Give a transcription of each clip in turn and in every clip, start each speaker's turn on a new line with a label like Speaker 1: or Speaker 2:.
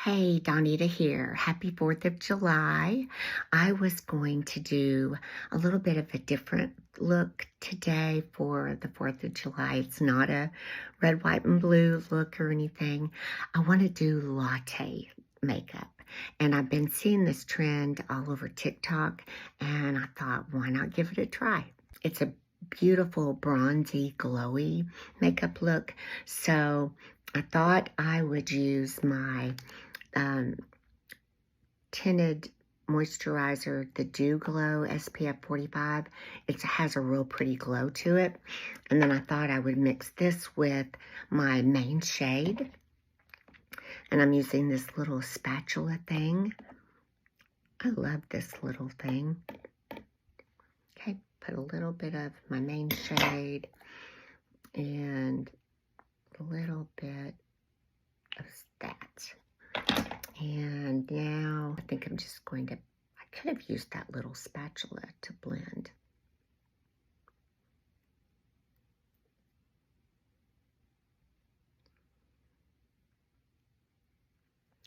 Speaker 1: Hey, Donita here. Happy 4th of July. I was going to do a little bit of a different look today for the 4th of July. It's not a red, white, and blue look or anything. I want to do latte makeup. And I've been seeing this trend all over TikTok, and I thought, why not give it a try? It's a beautiful bronzy, glowy makeup look. So I thought I would use my tinted moisturizer, the Dew Glow SPF 45. It has a real pretty glow to it. And then I thought I would mix this with my main shade. And I'm using this little spatula thing. I love this little thing. Okay, put a little bit of my main shade and a little bit of that. And now I think I'm just going to, I could have used that little spatula to blend.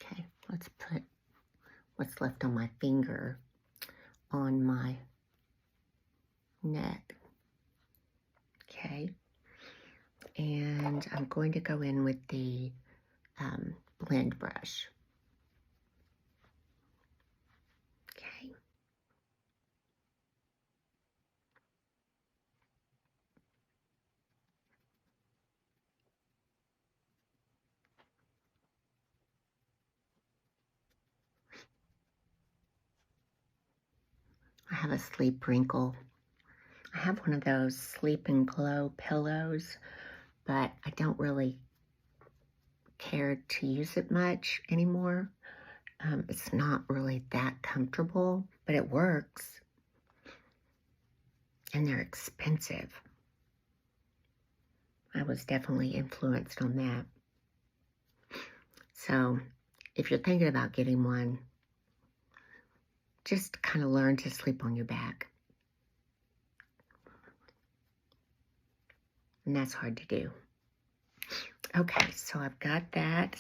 Speaker 1: Okay, let's put what's left on my finger on my neck. Okay, and I'm going to go in with the blend brush. Okay. I have a sleep wrinkle. I have one of those Sleep and Glow pillows, but I don't really care to use it much anymore. It's not really that comfortable, but it works. And they're expensive. I was definitely influenced on that. So if you're thinking about getting one, just kind of learn to sleep on your back. And that's hard to do. Okay, so I've got that.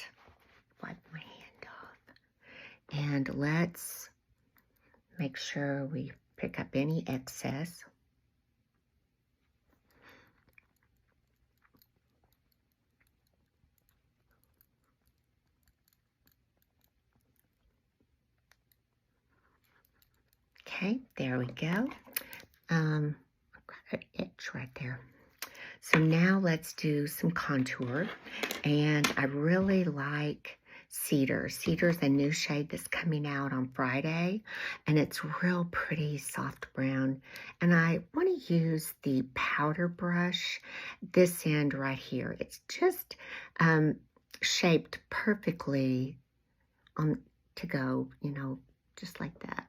Speaker 1: Wipe my hand off. And let's make sure we pick up any excess. Okay, there we go. I've got an itch right there. So now let's do some contour. And I really like Cedar. Cedar's a new shade that's coming out on Friday. And it's real pretty, soft brown. And I want to use the powder brush, this end right here. It's just shaped perfectly on to go, you know, just like that.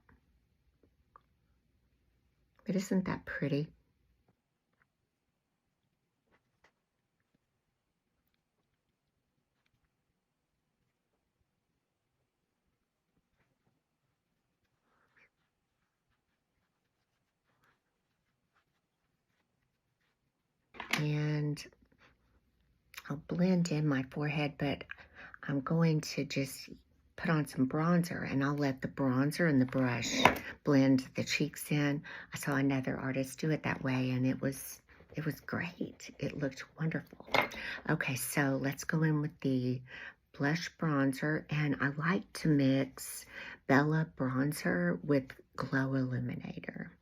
Speaker 1: But isn't that pretty? And I'll blend in my forehead, but I'm going to just put on some bronzer, and I'll let the bronzer and the brush blend the cheeks in. I saw another artist do it that way, and it was great. It looked wonderful. Okay, so let's go in with the blush bronzer, and I like to mix Bella bronzer with Glow Illuminator.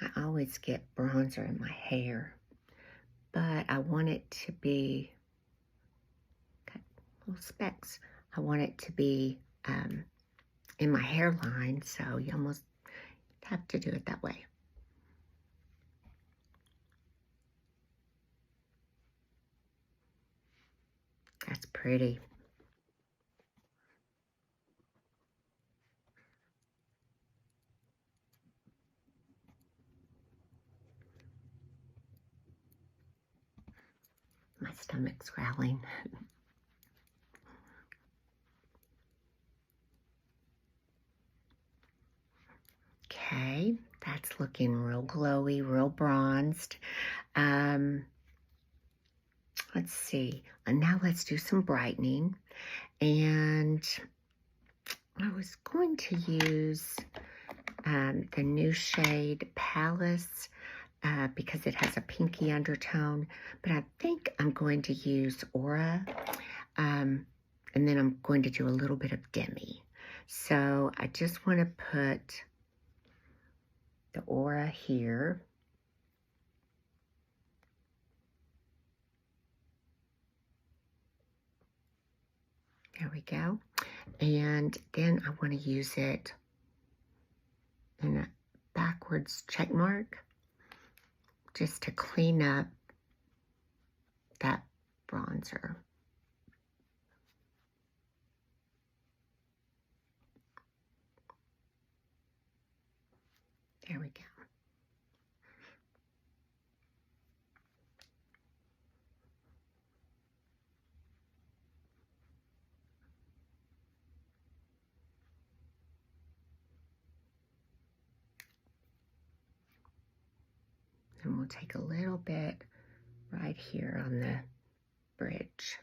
Speaker 1: I always get bronzer in my hair, but I want it to be, got little specks. I want it to be in my hairline, so you almost have to do it that way. That's pretty. My stomach's growling. Okay, that's looking real glowy, real bronzed. Let's see. And now let's do some brightening. And I was going to use the new shade Palace because it has a pinky undertone. But I think I'm going to use Aura. And then I'm going to do a little bit of Demi. So I just want to put the Aura here. There we go. And then I want to use it in a backwards check mark just to clean up that bronzer. There we go. And we'll take a little bit right here on the bridge.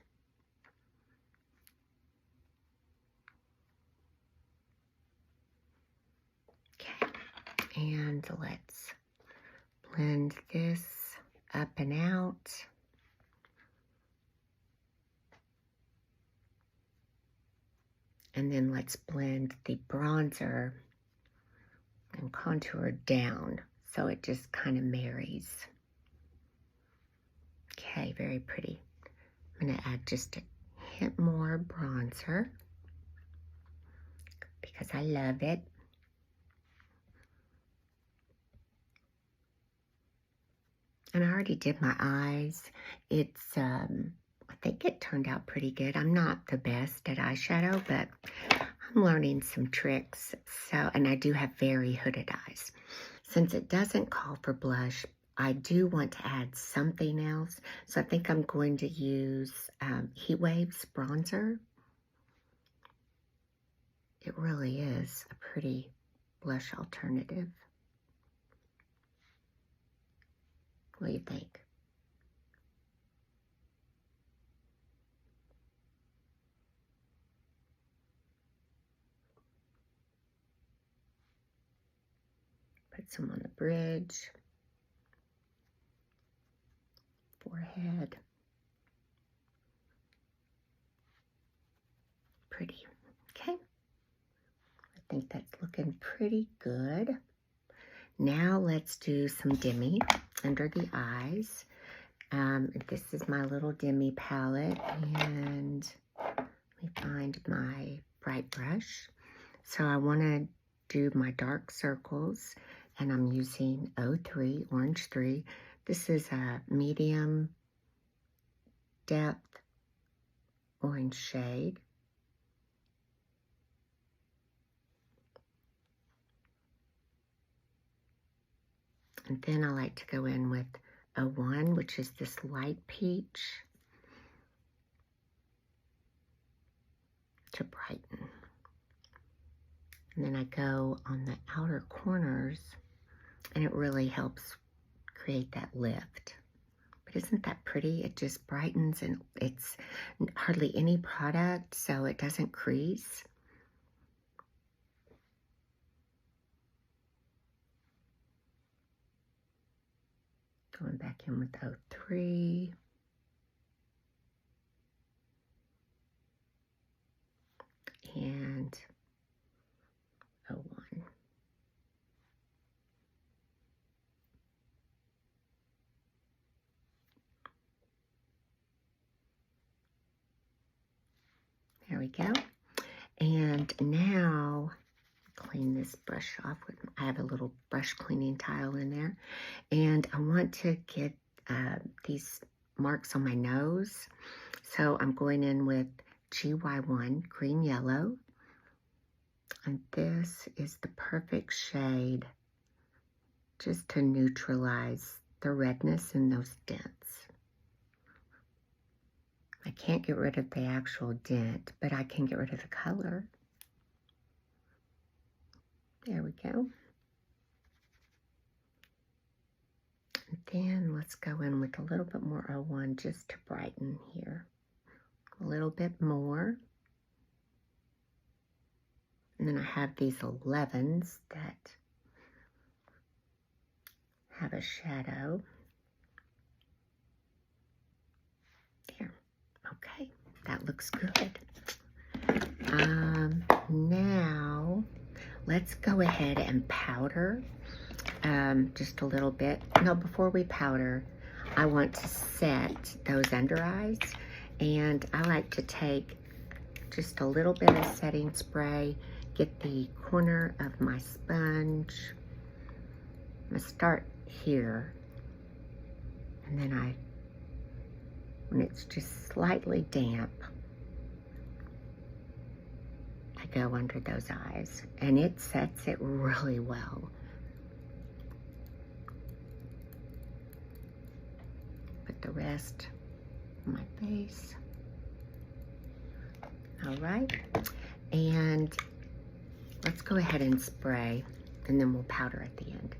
Speaker 1: Okay, and let's blend this up and out. And then let's blend the bronzer and contour down so it just kind of marries. Okay, very pretty. I'm going to add just a hint more bronzer because I love it. And I already did my eyes. It's, I think it turned out pretty good. I'm not the best at eyeshadow, but I'm learning some tricks. So, and I do have very hooded eyes. Since it doesn't call for blush, I do want to add something else. So I think I'm going to use Heatwaves bronzer. It really is a pretty blush alternative. What do you think? Put some on the bridge, forehead. Pretty. Okay. I think that's looking pretty good. Now let's do some Demi under the eyes. This is my little Demi palette, and let me find my bright brush. So I want to do my dark circles, and I'm using 03, Orange 3. This is a medium depth orange shade. And then I like to go in with 01, which is this light peach, to brighten. And then I go on the outer corners, and it really helps create that lift. But isn't that pretty? It just brightens, and it's hardly any product, so it doesn't crease. Going back in with 03. And 01. There we go. And now clean this brush off with, I have a little brush cleaning tile in there, and I want to get these marks on my nose, so I'm going in with GY1 green yellow, and this is the perfect shade just to neutralize the redness in those dents. I can't get rid of the actual dent, but I can get rid of the color. There we go. then let's go in with a little bit more 01 just to brighten here. A little bit more. And then I have these 11s that have a shadow. There. Okay, that looks good. Now let's go ahead and powder just a little bit. No, before we powder, I want to set those under eyes, and I like to take just a little bit of setting spray, get the corner of my sponge. I'm gonna start here, and then when it's just slightly damp, I go under those eyes, and it sets it really well. Put the rest on my face. All right, and let's go ahead and spray, and then we'll powder at the end.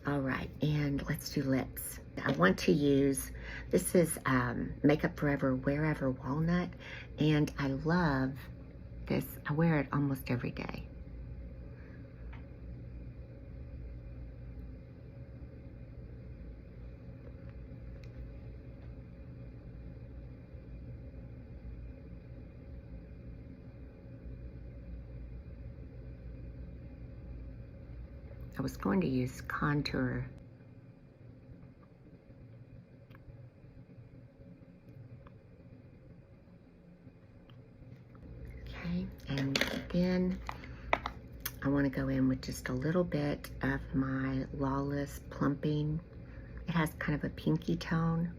Speaker 1: All right, and let's do lips. I want to use, this is Makeup Forever Wherever Walnut, and I love this. I wear it almost every day. I was going to use contour. Okay, and then I want to go in with just a little bit of my Lawless plumping. It has kind of a pinky tone.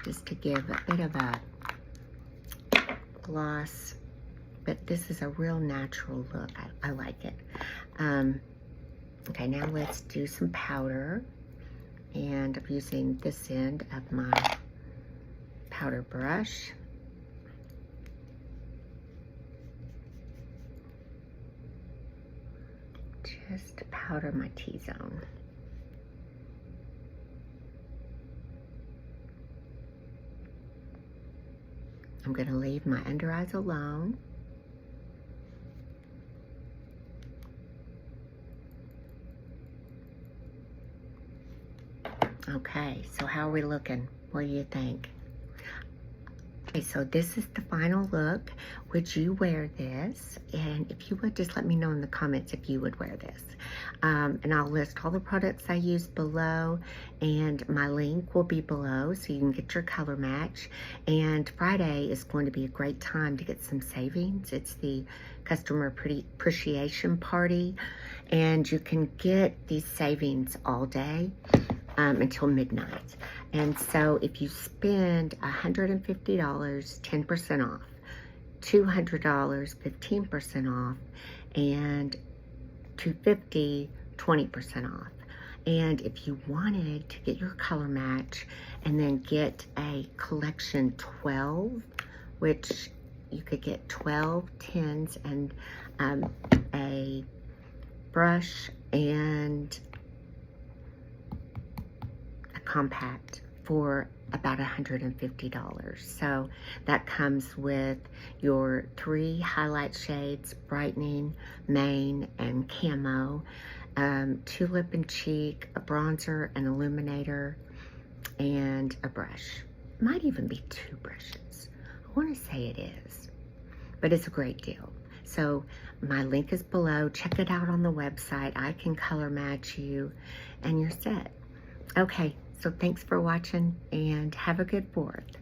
Speaker 1: Just to give a bit of a gloss, but this is a real natural look. I like it. Okay, now let's do some powder, and I'm using this end of my powder brush. Just to powder my T-zone. I'm going to leave my under eyes alone. Okay, so how are we looking? What do you think? Okay, so this is the final look. Would you wear this? And if you would, just let me know in the comments if you would wear this. And I'll list all the products I use below, and my link will be below so you can get your color match. And Friday is going to be a great time to get some savings. It's the customer appreciation party, and you can get these savings all day until midnight. And so if you spend $150, 10% off, $200, 15% off, and $250, 20% off. And if you wanted to get your color match and then get a collection 12, which you could get 12 tins and a brush and a compact for about $150. So that comes with your 3 highlight shades, brightening, main, and camo, 2 lip and cheek, a bronzer, an illuminator, and a brush. Might even be 2 brushes. I want to say it is, but it's a great deal. So my link is below. Check it out on the website. I can color match you, and you're set. Okay, so thanks for watching, and have a good 4th.